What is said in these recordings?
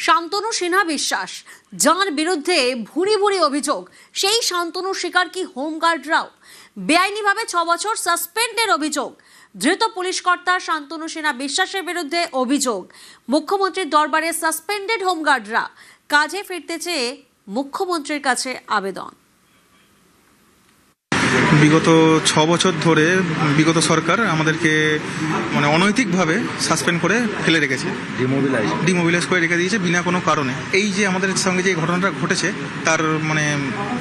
শান্তনু সিনহা বিশ্বাস, যার বিরুদ্ধে ভুরি ভুরি অভিযোগ, সেই শান্তনুর শিকার কি হোমগার্ডরাও? বেআইনিভাবে 6 বছর সাসপেন্ডের অভিযোগ। ধৃত পুলিশ কর্তা শান্তনু সিনহা বিশ্বাসের বিরুদ্ধে অভিযোগ, মুখ্যমন্ত্রীর দরবারে সাসপেন্ডেড হোমগার্ডরা কাজে ফিরতে চেয়ে মুখ্যমন্ত্রীর কাছে আবেদন। বিগত 6 বছর ধরে বিগত সরকার আমাদেরকে অনৈতিকভাবে সাসপেন্ড করে ফেলে রেখেছে, ডিমোবিলাইজ করে রেখে দিয়েছে বিনা কোনো কারণে। এই যে আমাদের সঙ্গে যে ঘটনাটা ঘটেছে তার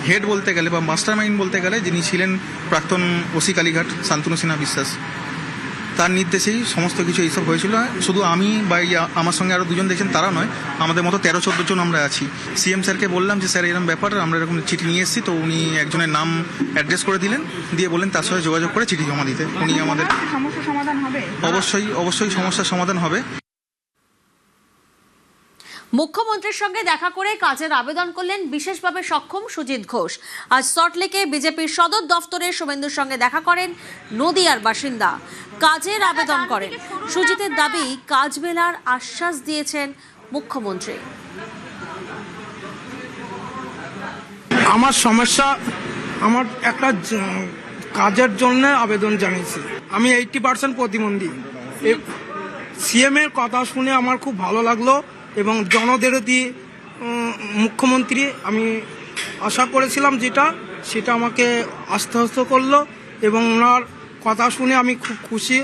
হেড বলতে গেলে বা মাস্টার মাইন্ড বলতে গেলে যিনি ছিলেন প্রাক্তন ওসি কালীঘাট শান্তনু সিনহা বিশ্বাস, তার নির্দেশেই সমস্ত কিছু এইসব হয়েছিল। শুধু আমি বা আমার সঙ্গে আরও দুজন দেখছেন তারা নয়, আমাদের মতো 13-14 জন আমরা আছি। সিএম স্যারকে বললাম যে স্যার এরকম ব্যাপার, আমরা এরকম চিঠি নিয়ে এসেছি। তো উনি একজনের নাম অ্যাড্রেস করে দিলেন, দিয়ে বললেন তার সাথে যোগাযোগ করে চিঠি জমা দিতে। উনি আমাদের সমস্যা সমাধান হবে, অবশ্যই সমস্যার সমাধান হবে। মুখ্যমন্ত্রীর সঙ্গে দেখা করে কাজের আবেদন করলেন বিশেষভাবে সক্ষম সুজিত ঘোষ। আজ সল্টলেকে বিজেপির সদর দফতরে শুভেন্দুর সঙ্গে দেখা করেন নদিয়ার বাসিন্দা, কাজের আবেদন করেন। সুজিতের দাবি, কাজ মেলার আশ্বাস দিয়েছেন মুখ্যমন্ত্রী। আমার সমস্যা, আমার একটা কাজের জন্য আবেদন জানিয়েছি। আমি 80% প্রতিবন্ধী। সিএম এর কথা শুনে আমার খুব ভালো লাগলো এবং জনদেরতি মুখ্যমন্ত্রী আমি আশা করেছিলাম সেটা আমাকে আশ্বস্ত করলো এবং ওনার কথা শুনে আমি খুব খুশি।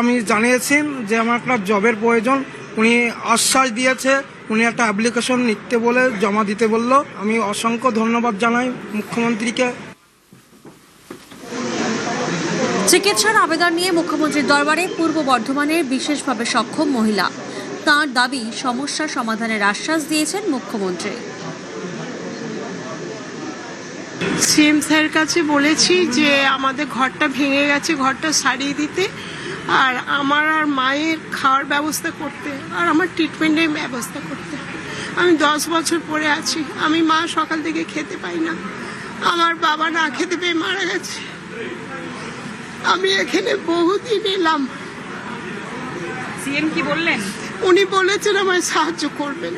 আমি জানিয়েছেন যে আমার একটা জবের প্রয়োজন। উনি আশ্বাস দিয়েছে, উনি একটা অ্যাপ্লিকেশন লিখতে বলে জমা দিতে বলল। আমি অসংখ্য ধন্যবাদ জানাই মুখ্যমন্ত্রীকে। চিকিৎসার আবেদন নিয়ে মুখ্যমন্ত্রীর দরবারে পূর্ব বর্ধমানের বিশেষভাবে সক্ষম মহিলা, তাঁর দাবি সমস্যা সমাধানের আশ্বাস দিয়েছেন মুখ্যমন্ত্রী। সিএম স্যারের কাছে বলেছি যে আমাদের ঘরটা ভেঙে গেছে, ঘরটা সারিয়ে দিতে, আর আমার আর মায়ের খাওয়ার ব্যবস্থা করতে, আর আমার ট্রিটমেন্টের ব্যবস্থা করতে। আমি 10 বছর পরে আছি, আমি মা সকাল থেকে খেতে পাই না, আমার বাবা না খেতে পেয়ে মারা গেছে। আমি এখানে বহুদিন এলাম। সিএম কি বললেন? উনি বলেছেন আমায় সাহায্য করবেন।